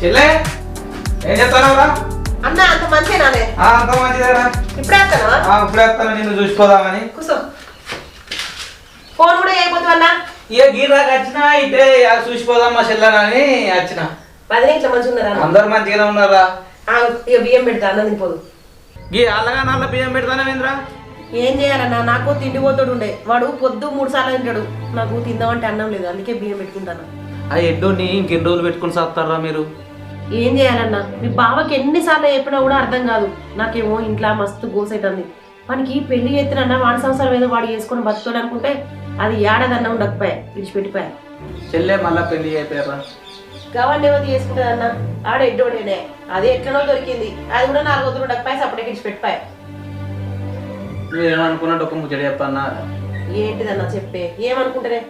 చెల్లె ఏం చెప్తానవరా? అన్న అంత మంచిదేనానే? అంత మంచిదేరా. ఇప్పుడే వస్తానా? ఇప్పుడే వస్తాను, నిన్ను చూసిపోదామని. కూర్చో. ఫోన్ కూడా అయిపోతుంది అన్న. ఇక గీరాకి వచ్చినా ఇటే చూసిపోదాం మా చెల్లెనని వచ్చిన. వదిలే ఇట్లా మంచిగా ఉన్నారా? అందరు మంచిగానే ఉన్నారా? ఇక బియ్యం పెడతా అన్న తినిపోదు. గీ అల్లగా నల్ల బియ్యం పెడతానేంద్రా? ఏం చేయాలన్నా, నాకు తిండి పోతాడు ఉండే. వాడు పొద్దు 3 సార్లు తింటాడు. నాకు తిందామంటే అన్నం లేదు, అందుకే బియ్యం పెట్టుకుంటాను. ఆ ఎడ్డోని ఇంకెన్ని రోజులు పెట్టుకుని సాగుతారా మీరు? ఏం చేయాలన్నా, మీ బావకి ఎన్నిసార్లు చెప్పినా కూడా అర్థం కాదు. నాకేమో ఇంట్లో మస్తు గోసైతుంది. వానికి పెళ్లి ఎత్తునన్నా వాడి సంవత్సరం ఏదో వాడు చేసుకుని బతుకోడు అనుకుంటే అది ఏడాదన్నా ఉండకపోయా, విడిచిపెట్టిపోయా. చెల్లె మళ్ళా పెళ్లి అయిపోయారా? గవర్న ఏమో చేసుకుంటుందన్న, ఆడ ఎడ్డోడేనే. అది ఎట్లనో దొరికింది, అది కూడా 4 రోజులు ఉండకపోయా, సపరేట్ విడిచిపెట్టిపోయా. నువ్వేమనుకున్నట్టు ఒక ముచ్చట చెప్పన్నా. ఏంటిదన్నా చెప్పే? ఏమనుకుంటారే?